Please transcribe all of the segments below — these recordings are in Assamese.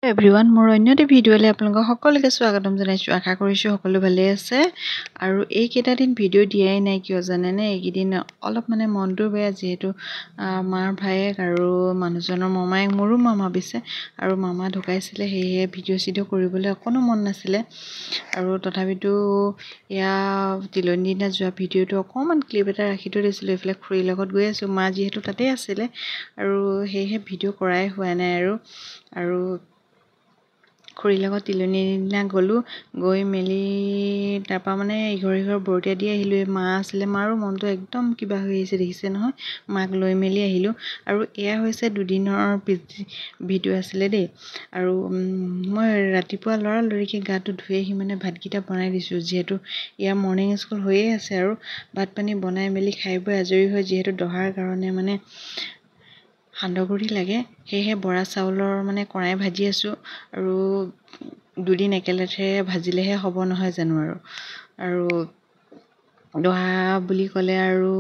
এভৰিৱান মোৰ অন্যটি ভিডিঅ'লৈ আপোনালোকক সকলোকে স্বাগতম জনাইছোঁ। আশা কৰিছোঁ সকলো ভালেই আছে। আৰু এইকেইটা দিন ভিডিঅ' দিয়াই নাই, কিয় জানেনে? এইকেইদিন অলপ মনটো বেয়া, যিহেতু মাৰ ভায়েক আৰু মানুহজনৰ মমায়েক, মোৰো মামা পিছে, আৰু মামা ঢুকাইছিলে, সেয়েহে ভিডিঅ' কৰিবলৈ অকণো মন নাছিলে। আৰু তথাপিতো এয়া তিলনি দিনা যোৱা ভিডিঅ'টো অকণমান ক্লিপ এটা ৰাখি থৈ দিছিলোঁ। এইফালে খুৰীৰ লগত গৈ আছোঁ, মা যিহেতু তাতেই আছিলে, আৰু সেয়েহে ভিডিঅ' কৰাই হোৱা নাই। আৰু খুৰীৰ লগত তিলনি দিনা গ'লোঁ, গৈ মেলি তাৰপৰা ইঘৰ বৰতীয়া দি আহিলোঁ। মা আছিলে, মাৰো মনটো একদম কিবা হৈ আহিছে, দেখিছে নহয়। মাক লৈ মেলি আহিলোঁ। আৰু এয়া হৈছে দুদিনৰ ভিডিঅ' আছিলে দেই। আৰু মই ৰাতিপুৱা লৰালৰিকৈ গাটো ধুই আহি ভাতকেইটা বনাই দিছোঁ, যিহেতু ইয়াৰ মৰ্ণিং স্কুল হৈয়ে আছে। আৰু ভাত পানী বনাই মেলি খাই বৈ আজৰি হৈ, যিহেতু দহাৰ কাৰণে সান্দহগুৰি লাগে, সেয়েহে বৰা চাউলৰ কৰাই ভাজি আছোঁ। আৰু দুদিন একেলেঠে ভাজিলেহে হ'ব, নহয় জানো? আৰু দহা বুলি ক'লে আৰু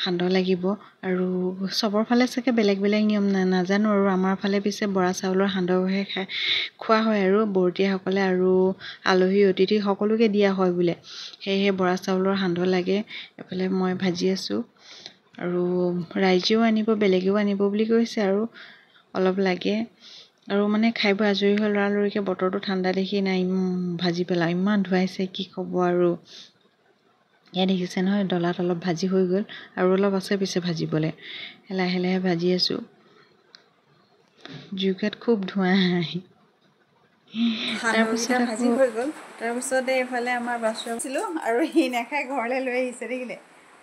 সান্দহ লাগিব। আৰু চবৰ ফালে চাগে বেলেগ বেলেগ নিয়ম, নাজানো। আৰু আমাৰ ফালে পিছে বৰা চাউলৰ সান্দহহে খোৱা হয়, আৰু বৰতীয়াসকলে আৰু আলহী অতিথি সকলোকে দিয়া হয় বোলে, সেয়েহে বৰা চাউলৰ সান্দহ লাগে। এফালে মই ভাজি আছোঁ, আৰু ৰাইজেও আনিব, বেলেগেও আনিব বুলি কৈছে, আৰু অলপ লাগে। আৰু খাই বৈ আজৰি হৈ লৰালৰিকৈ, বতৰটো ঠাণ্ডা দেখি নাই ভাজি পেলাওঁ, ইমান ধুৱাইছে কি ক'ব। আৰু এয়া দেখিছে নহয়, ডলাত অলপ ভাজি হৈ গ'ল, আৰু অলপ আছে পিছে ভাজিবলৈ। লাহে লাহে ভাজি আছোঁ, জুইকাত খুব ধোঁৱা। সান্দহকেইটা ভাজি হৈ গ'ল। তাৰপিছতে এইফালে আমাৰ বাচন আছিলোঁ, আৰু সি নাখাই ঘৰলৈ লৈ আহিছে, দেখিলে।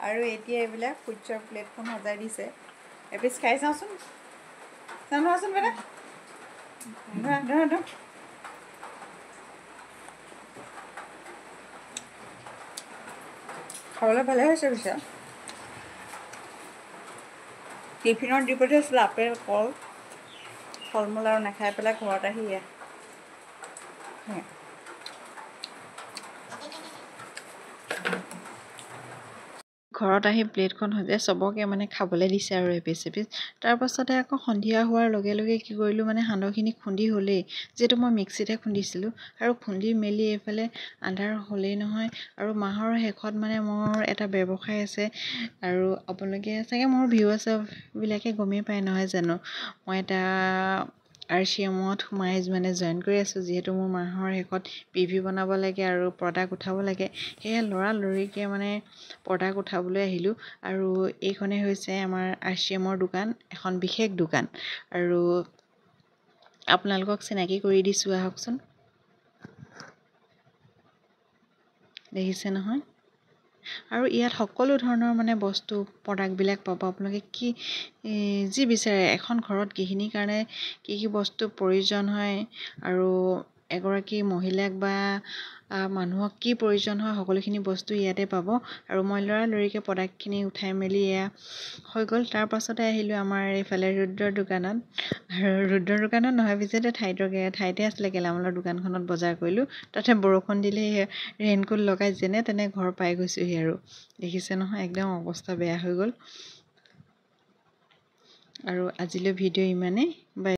আৰু এতিয়া এইবিলাক ফুডছৰ প্লেটখন সজাই দিছে। এপিচ খাই চাওঁচোন, ধৰাচোন বেটা, ধৰা। খাবলৈ ভালে হৈছে পিছে। টিফিনত দি পঠিয়াইছিলোঁ আপেল, কল, ফল মূল, আৰু নাখাই পেলাই ঘৰত আহি ঘৰত আহি প্লেটখন সজাই চবকে খাবলৈ দিছে, আৰু এপিচ। তাৰপাছতে আকৌ সন্ধিয়া হোৱাৰ লগে লগে কি কৰিলোঁ, সান্দহখিনি খুন্দি হ'লেই, যিহেতু মই মিক্সিতে খুন্দিছিলোঁ। আৰু খুন্দি মেলি এইফালে আন্ধাৰ হ'লেই নহয়। আৰু মাহৰ শেষত মোৰ এটা ব্যৱসায় আছে, আৰু আপোনালোকে চাগে মোৰ ভিউৱাৰ্ছবিলাকে গমেই পায়, নহয় জানো? মই এটা RCMত সোমাই জইন কৰি আছোঁ, যিহেতু মোৰ মাহৰ শেষত PV বনাব লাগে আৰু প্ৰডাক্ট উঠাব লাগে। সেয়ে লৰালৰিকৈ প্ৰডাক্ট উঠাবলৈ আহিলোঁ। আৰু এইখনেই হৈছে আমাৰ RCMৰ দোকান, এখন বিশেষ দোকান। আৰু আপোনালোকক চিনাকি কৰি দিছোঁ, আহকচোন। দেখিছে নহয়? আৰু ইয়াত সকলো ধৰণৰ বস্তু, প্ৰডাক্টবিলাক পাব। আপোনালোকে যি বিচাৰে, এখন ঘৰত গৃহিণীৰ কাৰণে কি বস্তু প্ৰয়োজন হয়, আৰু এগৰাকী মহিলাক বা মানুহক কি প্ৰয়োজন হয়, সকলোখিনি বস্তু ইয়াতে পাব। আৰু মই লৰালৰিকৈ প্ৰডাক্টখিনি উঠাই মেলি এয়া হৈ গ'ল। তাৰপাছতে আহিলোঁ আমাৰ এইফালে ৰুদ্ৰৰ দোকানত। আৰু ৰুদ্ৰৰ দোকানত নহয় পিছে, ঠাইতে আছিলে, গেলামালৰ দোকানখনত বজাৰ কৰিলোঁ। তাতে বৰষুণ দিলে ৰেইনকোট লগাই যেনে তেনে ঘৰ পাই গৈছোঁহি। আৰু দেখিছে নহয়, একদম অৱস্থা বেয়া হৈ গ'ল। আৰু আজিলৈ ভিডিঅ' ইমানেই। বাই।